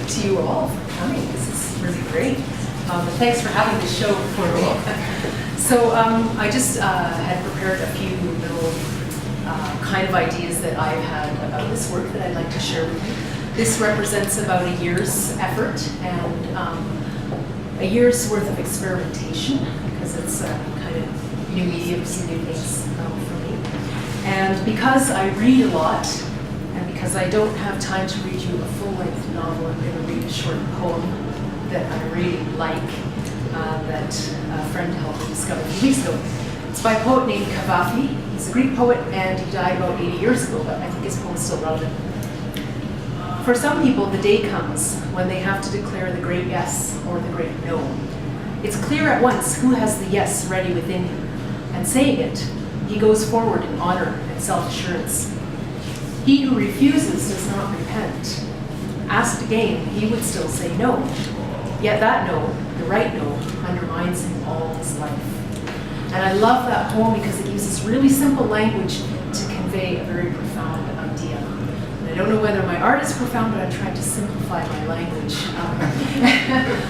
to you all for coming. This is really great. Thanks for having the show for me. So I just had prepared a few little kind of ideas that I've had about this work that I'd like to share with you. This represents about a year's effort and a year's worth of experimentation, because it's kind of new mediums and new things for me. And because I read a lot, and because I don't have time to read you a full-length novel, I'm going to read a short poem that I really like, that a friend helped me discover a few weeks ago. It's by a poet named Cavafy. He's a Greek poet, and he died about 80 years ago, but I think his poem is still relevant. For some people, the day comes when they have to declare the great yes or the great no. It's clear at once who has the yes ready within him, and saying it, he goes forward in honor and self-assurance. He who refuses does not repent. Asked again, he would still say no. Yet that no, the right no, undermines him all his life. And I love that poem because it uses really simple language to convey a very profound idea. And I don't know whether my art is profound, but I'm trying to simplify my language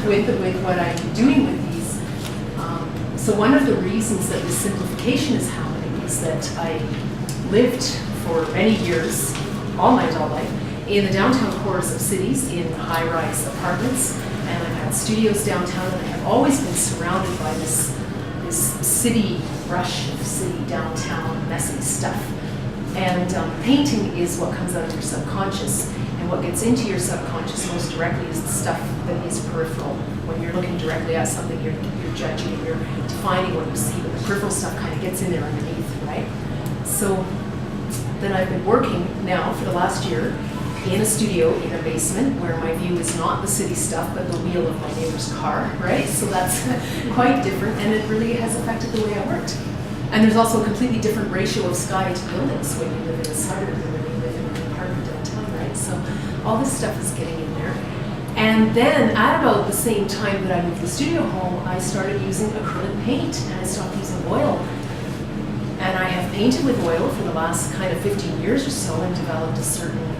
with what I'm doing with these. So one of the reasons that this simplification is happening is that I lived for many years, all my adult life, in the downtown cores of cities, in high-rise apartments, and I've had studios downtown, and I have always been surrounded by this city rush of city downtown messy stuff. And painting is what comes out of your subconscious, and what gets into your subconscious most directly is the stuff that is peripheral. When you're looking directly at something, you're judging and you're defining what you see, but the peripheral stuff kind of gets in there underneath, right? So then I've been working now for the last year in a studio in a basement where my view is not the city stuff, but the wheel of my neighbor's car, right? So that's quite different, and it really has affected the way I worked. And there's also a completely different ratio of sky to buildings when you live in a suburb than when you live in an apartment downtown, right? So all this stuff is getting in there. And then at about the same time that I moved the studio home, I started using acrylic paint, and I stopped using oil. And I have painted with oil for the last kind of 15 years or so and developed a certain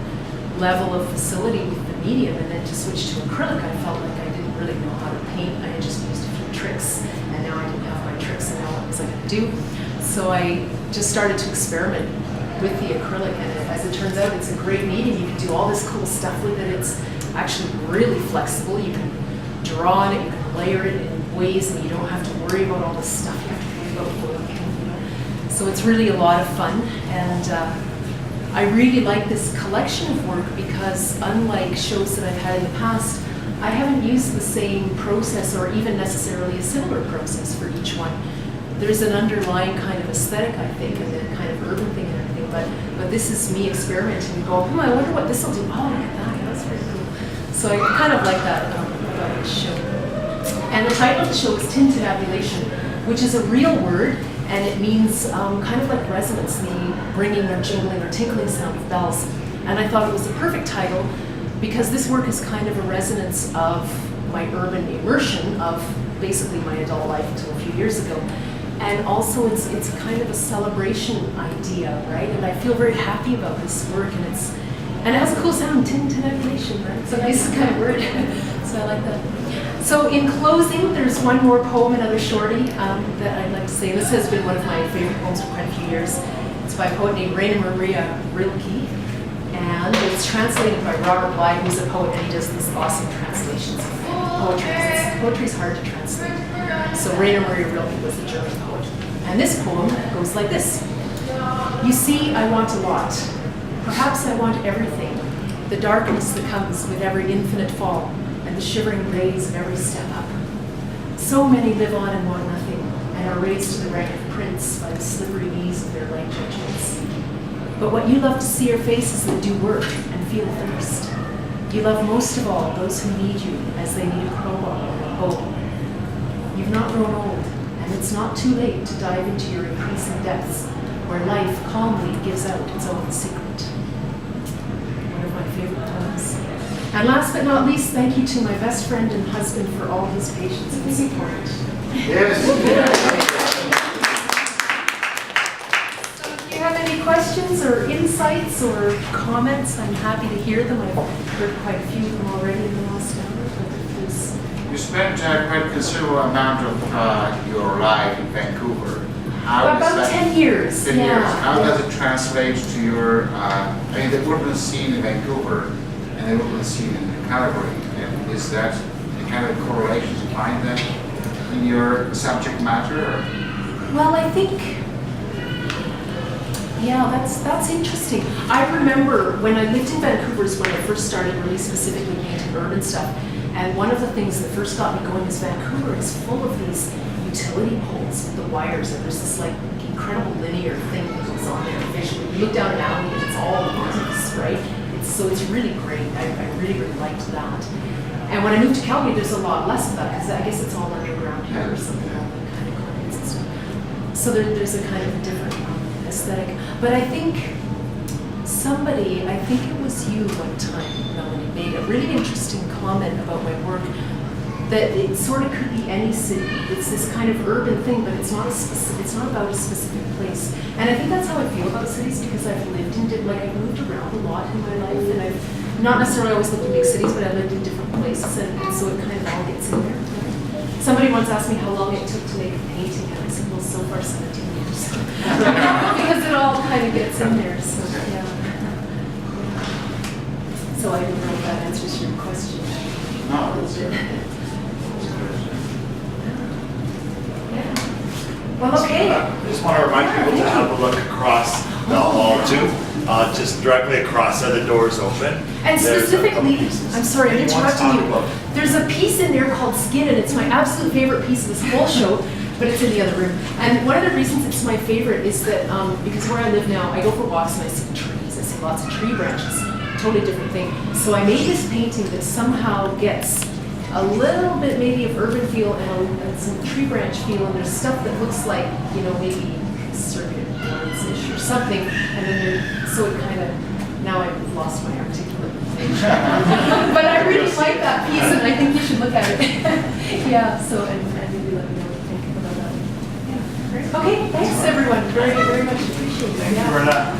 level of facility with the medium, and then to switch to acrylic, I felt like I didn't really know how to paint. I had just used a few tricks, and now I didn't have my tricks, and now what was I going to do? So I just started to experiment with the acrylic, and as it turns out, it's a great medium. You can do all this cool stuff with it. It's actually really flexible. You can draw on it, you can layer it in ways, and you don't have to worry about all the stuff you have to worry about working, you know. So it's really a lot of fun, and I really like this collection of work because, unlike shows that I've had in the past, I haven't used the same process or even necessarily a similar process for each one. There's an underlying kind of aesthetic, I think, and the kind of urban thing and everything, but this is me experimenting and go, I wonder what this will do. Oh, look at that, that's very cool. So I kind of like that about this show. And the title of the show is Tintinnabulation, which is a real word, and it means kind of like resonance, the ringing or jingling or tinkling sound of bells. And I thought it was the perfect title because this work is kind of a resonance of my urban immersion of basically my adult life until a few years ago. And also it's kind of a celebration idea, right? And I feel very happy about this work, and it has a cool sound, Tintinnabulation, right? It's a nice kind of word, so I like that. So in closing, there's one more poem, another shorty, that I'd like to say. This has been one of my favorite poems for quite a few years. It's by a poet named Rainer Maria Rilke, and it's translated by Robert Bly, who's a poet, and he does these awesome translations of poetry. Poetry is hard to translate. So Rainer Maria Rilke was a German poet. And this poem goes like this. You see, I want a lot. Perhaps I want everything. The darkness that comes with every infinite fall, and the shivering rays of every step up. So many live on and want nothing, and are raised to the rank of prince by the slippery knees of their light judgments. But what you love to see are faces that do work and feel thirst. You love most of all those who need you as they need a crowbar or a hoe. You've not grown old, and it's not too late to dive into your increasing depths, where life calmly gives out its own secret. One of my favorite poems. And last but not least, thank you to my best friend and husband for all his patience and support. Yes. So if you have any questions or insights or comments, I'm happy to hear them. I've heard quite a few of them already in the spent quite a considerable amount of your life in Vancouver. How About 10 years. 10 yeah. years. How does it translate to your, I mean, the urban scene in Vancouver and the urban scene in Calgary? And is that the kind of correlation you find then in your subject matter? Or? Well, I think, yeah, that's interesting. I remember when I lived in Vancouver is when I first started really specifically painting urban stuff. And one of the things that first got me going is Vancouver is full of these utility poles with the wires, and there's this like incredible linear thing that goes on there visually. You look down an alley and it's all lines, right? It's really great. I really liked that. And when I moved to Calgary, there's a lot less of that because I guess it's all underground here or something, all that kind of concrete and stuff. So there's a kind of different aesthetic. But I think I think it was you one time, Melanie, made a really interesting comment about my work, that it sort of could be any city. It's this kind of urban thing, but it's not about a specific place. And I think that's how I feel about cities because I've lived in, I've moved around a lot in my life, and I've not necessarily always lived in big cities, but I've lived in different places, and so it kind of all gets in there. Somebody once asked me how long it took to make a painting, and I said, well, so far 17 years. Because it all kind of gets in there, so yeah. So I don't know if that answers your question. No, A little bit. Yeah. Well, okay. I just want to remind people to have a look across the hall too. Just directly across are the doors open. And specifically, I'm sorry, I'm Anyone wants to interrupting talk you. about- There's a piece in there called Skin, and it's my absolute favorite piece of this whole show, but it's in the other room. And one of the reasons it's my favorite is that because where I live now, I go for walks and I see trees. I see lots of tree branches. Totally different thing. So I made this painting that somehow gets a little bit maybe of urban feel and some tree branch feel, and there's stuff that looks like, maybe circuit boards-ish or something, and then so it kind of, now I've lost my articulation. But I really like that piece, and I think you should look at it. Yeah, so, and maybe let me know what you think about that. Yeah, great. Okay, thanks everyone, very, very much appreciated. Thank you, Renata.